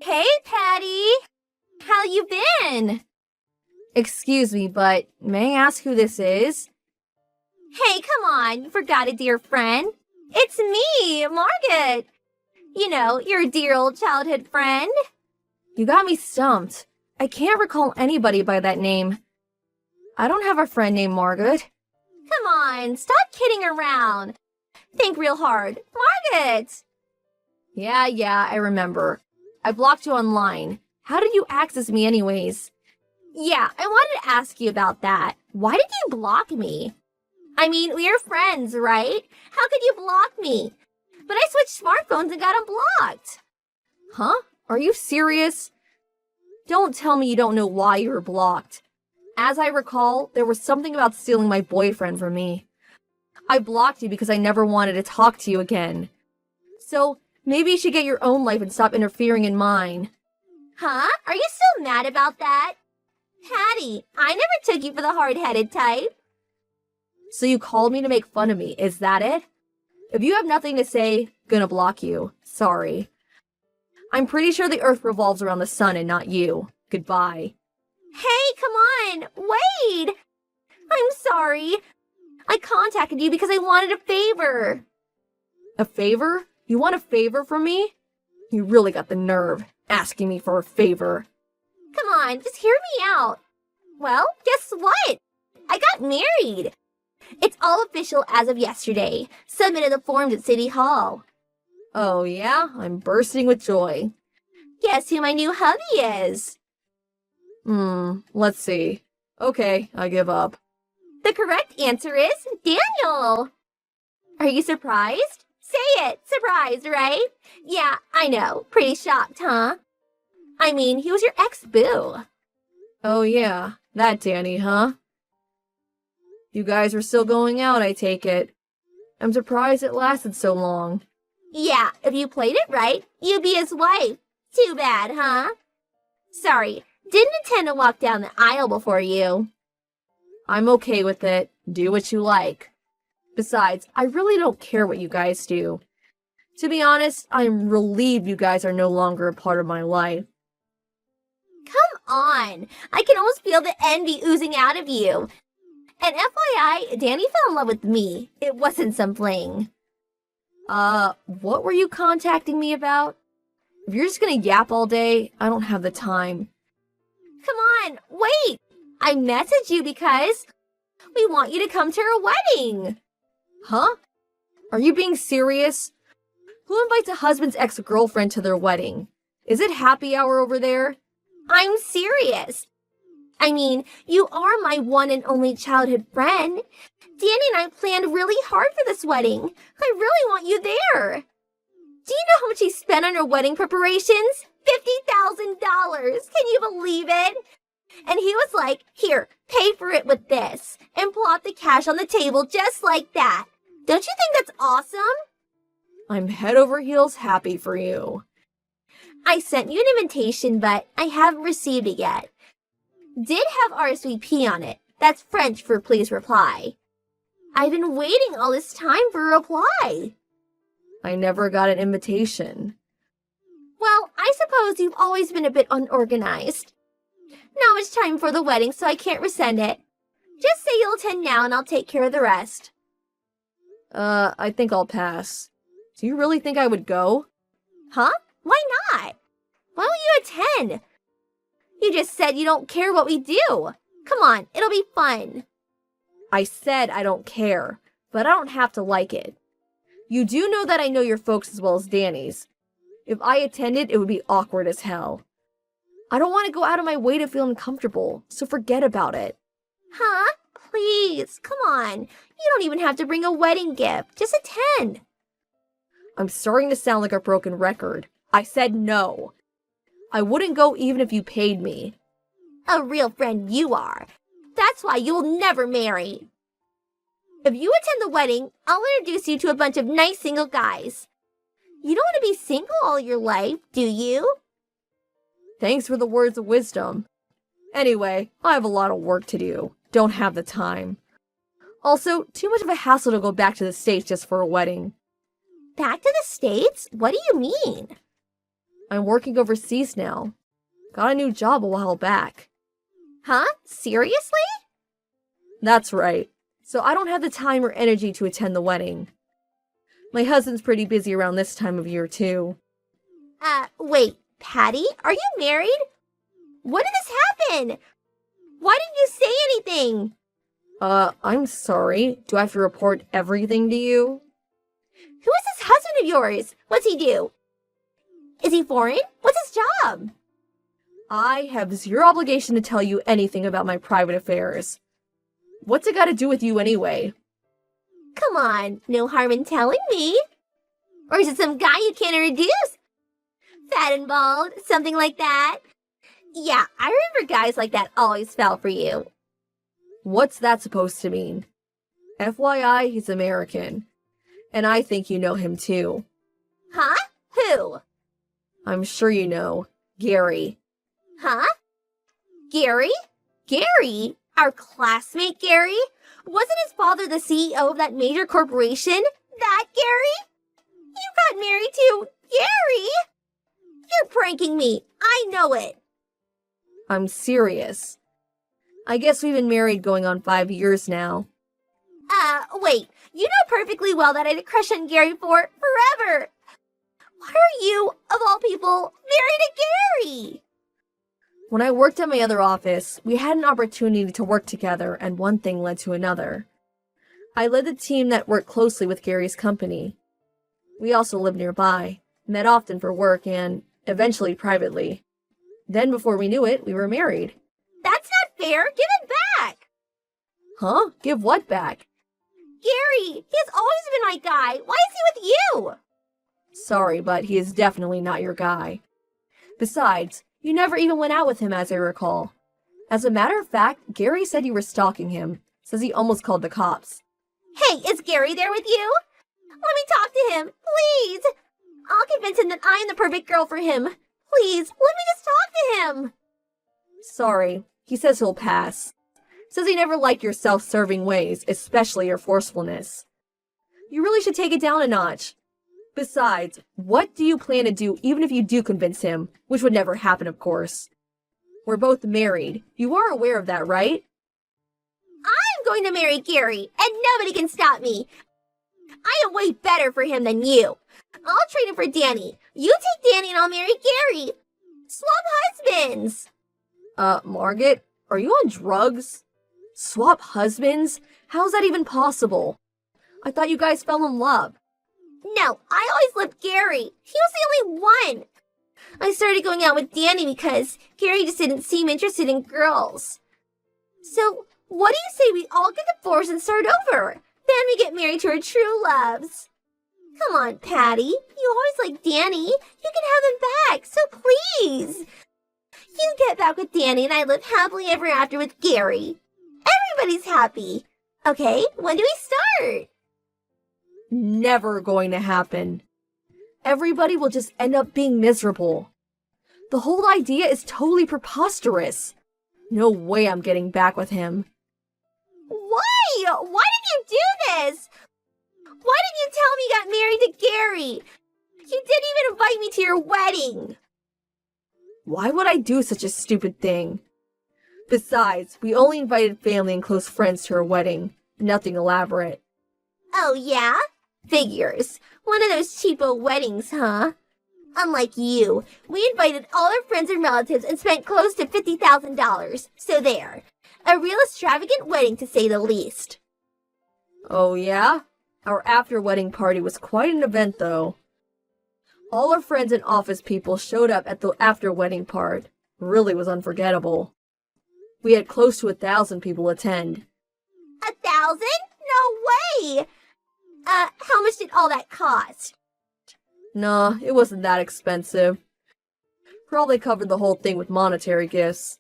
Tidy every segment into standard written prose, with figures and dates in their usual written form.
Hey, Patty! How you been? Excuse me, but may I ask who this is? Hey, come on, you forgot a dear friend. It's me, Margaret. You know, your dear old childhood friend. You got me stumped. I can't recall anybody by that name. I don't have a friend named Margaret. Come on, stop kidding around. Think real hard. Margaret! Yeah, I remember. I blocked you online. How did you access me anyways? Yeah, I wanted to ask you about that. Why did you block me? I mean, we're friends, right? How could you block me? But I switched smartphones and got unblocked. Huh? Are you serious? Don't tell me you don't know why you were blocked. As I recall, there was something about stealing my boyfriend from me. I blocked you because I never wanted to talk to you again. So, maybe you should get your own life and stop interfering in mine. Huh? Are you still mad about that? Patty, I never took you for the hard-headed type. So you called me to make fun of me, is that it? If you have nothing to say, gonna block you. Sorry. I'm pretty sure the earth revolves around the sun and not you. Goodbye. Hey, come on! Wait! I'm sorry. I contacted you because I wanted a favor. A favor? You want a favor from me? You really got the nerve, asking me for a favor. Come on, just hear me out. Well, guess what? I got married. It's all official as of yesterday. Submitted the forms at City Hall. Oh yeah? I'm bursting with joy. Guess who my new hubby is? Let's see. Okay, I give up. The correct answer is Daniel. Are you surprised? Say it. Surprised, right? Yeah, I know. Pretty shocked, huh? I mean, he was your ex-boo. Oh yeah, that Danny, huh? You guys were still going out, I take it. I'm surprised it lasted so long. Yeah, if you played it right, you'd be his wife. Too bad, huh? Sorry, didn't intend to walk down the aisle before you. I'm okay with it. Do what you like. Besides, I really don't care what you guys do. To be honest, I'm relieved you guys are no longer a part of my life. Come on, I can almost feel the envy oozing out of you. And FYI, Danny fell in love with me. It wasn't some fling. What were you contacting me about? If you're just gonna yap all day, I don't have the time. Come on, wait! I messaged you because we want you to come to our wedding. Huh? Are you being serious? Who invites a husband's ex-girlfriend to their wedding? Is it happy hour over there? I'm serious. I mean, you are my one and only childhood friend. Danny and I planned really hard for this wedding. I really want you there. Do you know how much he spent on our wedding preparations? $50,000. Can you believe it? And he was like, here, pay for it with this. And plop the cash on the table just like that. Don't you think that's awesome? I'm head over heels happy for you. I sent you an invitation, but I haven't received it yet. Did have RSVP on it. That's French for please reply. I've been waiting all this time for a reply. I never got an invitation. Well, I suppose you've always been a bit unorganized. Not much time for the wedding, so I can't resend it. Just say you'll attend now and I'll take care of the rest. I think I'll pass. Do you really think I would go? Huh? Why not? Why don't you attend? You just said you don't care what we do. Come on, it'll be fun. I said I don't care, but I don't have to like it. You do know that I know your folks as well as Danny's. If I attended, it would be awkward as hell. I don't want to go out of my way to feel uncomfortable, so forget about it. Huh? Please, come on. You don't even have to bring a wedding gift. Just attend. I'm starting to sound like a broken record. I said no. I wouldn't go even if you paid me. A real friend you are. That's why you'll never marry. If you attend the wedding, I'll introduce you to a bunch of nice single guys. You don't want to be single all your life, do you? Thanks for the words of wisdom. Anyway, I have a lot of work to do. Don't have the time. Also, too much of a hassle to go back to the States just for a wedding. Back to the States? What do you mean? I'm working overseas now. Got a new job a while back. Huh? Seriously? That's right. So I don't have the time or energy to attend the wedding. My husband's pretty busy around this time of year, too. Wait, Patty, are you married? When did this happen? Why didn't you say anything? I'm sorry. Do I have to report everything to you? Who is this husband of yours? What's he do? Is he foreign? What's his job? I have zero obligation to tell you anything about my private affairs. What's it got to do with you anyway? Come on, no harm in telling me. Or is it some guy you can't introduce? Fat and bald, something like that. Yeah, I remember guys like that always fell for you. What's that supposed to mean? FYI, he's American. And I think you know him too. Huh? Who? I'm sure you know. Gary. Huh? Gary? Gary? Our classmate Gary? Wasn't his father the CEO of that major corporation? That Gary? You got married to Gary? You're pranking me. I know it. I'm serious. I guess we've been married going on 5 years now. Wait. You know perfectly well that I had a crush on Gary for forever. Why are you, of all people, married to Gary? When I worked at my other office, we had an opportunity to work together, and one thing led to another. I led the team that worked closely with Gary's company. We also lived nearby, met often for work, and eventually privately. Then, before we knew it, we were married. That's not fair. Give it back. Huh? Give what back? Gary, he has always been my guy. Why is he with you? Sorry, but he is definitely not your guy. Besides, you never even went out with him, as I recall. As a matter of fact, Gary said you were stalking him. Says he almost called the cops. Hey, is Gary there with you? Let me talk to him, please. I'll convince him that I am the perfect girl for him. Please, let me just talk to him. Sorry, he says he'll pass. Says he never liked your self-serving ways, especially your forcefulness. You really should take it down a notch. Besides, what do you plan to do even if you do convince him? Which would never happen, of course. We're both married. You are aware of that, right? I'm going to marry Gary, and nobody can stop me. I am way better for him than you. I'll trade him for Danny. You take Danny and I'll marry Gary. Swap husbands. Margaret, are you on drugs? Swap husbands? How's that even possible? I thought you guys fell in love. No, I always loved Gary. He was the only one. I started going out with Danny because Gary just didn't seem interested in girls. So, what do you say we all get divorced and start over? Then we get married to our true loves. Come on, Patty. You always liked Danny. You can have him back, so please. You get back with Danny and I live happily ever after with Gary. Everybody's happy. Okay, when do we start? Never going to happen. Everybody will just end up being miserable. The whole idea is totally preposterous. No way I'm getting back with him. Why? Why did you do this? Why didn't you tell me you got married to Gary? You didn't even invite me to your wedding. Why would I do such a stupid thing? Besides, we only invited family and close friends to our wedding. Nothing elaborate. Oh, yeah? Figures. One of those cheapo weddings, huh? Unlike you, we invited all our friends and relatives and spent close to $50,000. So there. A real extravagant wedding, to say the least. Oh, yeah? Our after-wedding party was quite an event, though. All our friends and office people showed up at the after-wedding part. Really was unforgettable. We had close to 1,000 people attend. 1,000? No way! How much did all that cost? Nah, it wasn't that expensive. Probably covered the whole thing with monetary gifts.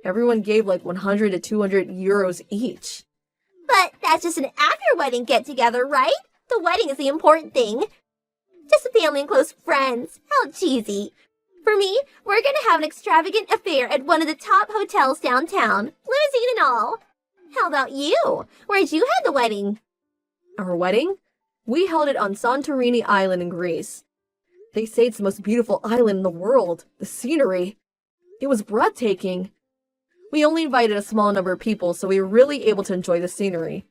Everyone gave like 100 to 200 euros each. But that's just an after-wedding get-together, right? The wedding is the important thing. Just a family and close friends. How cheesy. For me, we're gonna have an extravagant affair at one of the top hotels downtown. Limousine and all. How about you? Where'd you have the wedding? Our wedding? We held it on Santorini Island in Greece. They say it's the most beautiful island in the world. The scenery. It was breathtaking. We only invited a small number of people, so we were really able to enjoy the scenery.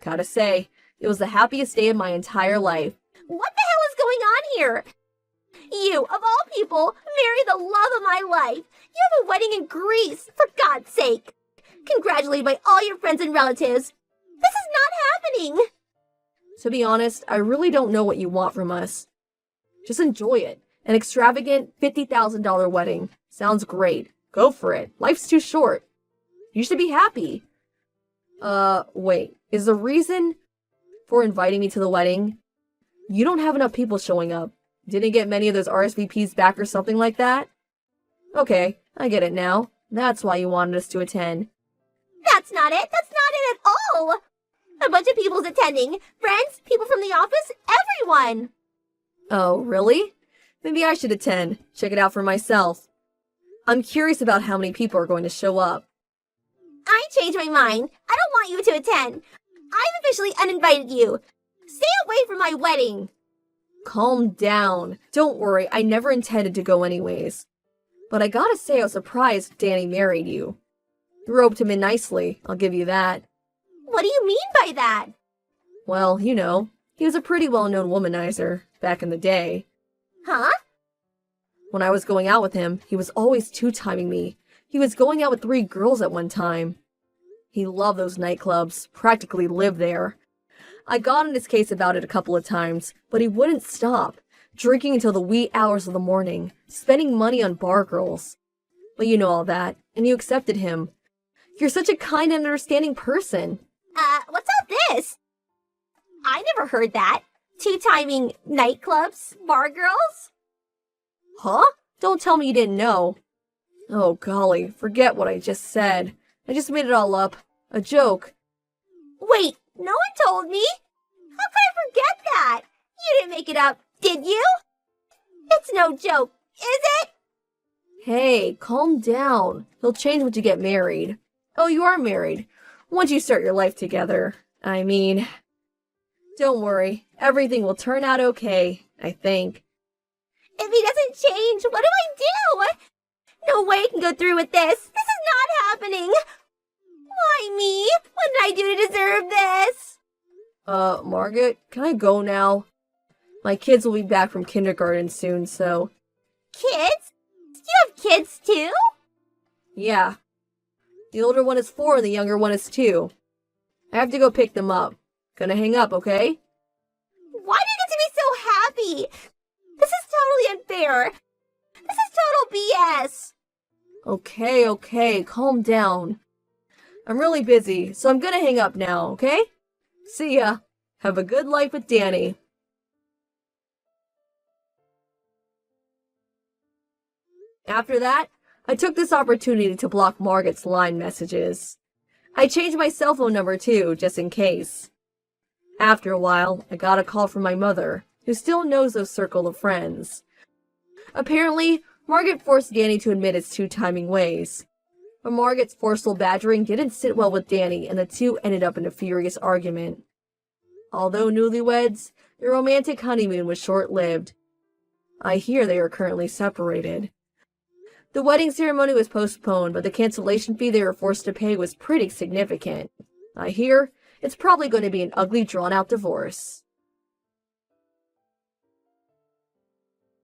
Gotta say, it was the happiest day of my entire life. What the hell is going on here? You, of all people, marry the love of my life. You have a wedding in Greece, for God's sake. Congratulated by all your friends and relatives. This is not happening. To be honest, I really don't know what you want from us. Just enjoy it. An extravagant $50,000 wedding. Sounds great. Go for it. Life's too short. You should be happy. Wait. Is the reason for inviting me to the wedding you don't have enough people showing up? Didn't get many of those RSVPs back or something like that? Okay, I get it now. That's why you wanted us to attend. That's not it. That's not it at all. A bunch of people's attending. Friends, people from the office, everyone. Oh, really? Maybe I should attend. Check it out for myself. I'm curious about how many people are going to show up. I changed my mind. I don't want you to attend. I've officially uninvited you. Stay away from my wedding. Calm down. Don't worry, I never intended to go anyways. But I gotta say I was surprised Danny married you. You roped him in nicely, I'll give you that. What do you mean by that? Well, you know, he was a pretty well-known womanizer back in the day. Huh? When I was going out with him, he was always two-timing me. He was going out with 3 girls at one time. He loved those nightclubs, practically lived there. I got in his case about it a couple of times, but he wouldn't stop, drinking until the wee hours of the morning, spending money on bar girls. But you know all that, and you accepted him. You're such a kind and understanding person. What's all this? I never heard that. Two-timing nightclubs, bar girls? Huh? Don't tell me you didn't know. Oh, golly, forget what I just said. I just made it all up. A joke. Wait, no one told me. How could I forget that? You didn't make it up, did you? It's no joke, is it? Hey, calm down. He'll change once you get married. Oh, you are married. Once you start your life together. I mean, don't worry. Everything will turn out okay, I think. If he doesn't change, what do I do? No way I can go through with this. This is not happening. Why me? What did I do to deserve this? Margaret, can I go now? My kids will be back from kindergarten soon, so... Kids? Do you have kids too? Yeah. The older one is 4 and the younger one is 2. I have to go pick them up. Gonna hang up, okay? Why do you get to be so happy? This is totally unfair. This is total BS. Okay, calm down. I'm really busy, so I'm gonna hang up now, okay? See ya. Have a good life with Danny. After that, I took this opportunity to block Margaret's line messages. I changed my cell phone number too, just in case. After a while, I got a call from my mother, who still knows those circle of friends. Apparently, Margaret forced Danny to admit his two-timing ways. But Margaret's forceful badgering didn't sit well with Danny, and the two ended up in a furious argument. Although newlyweds, their romantic honeymoon was short-lived. I hear they are currently separated. The wedding ceremony was postponed, but the cancellation fee they were forced to pay was pretty significant. I hear it's probably going to be an ugly, drawn-out divorce.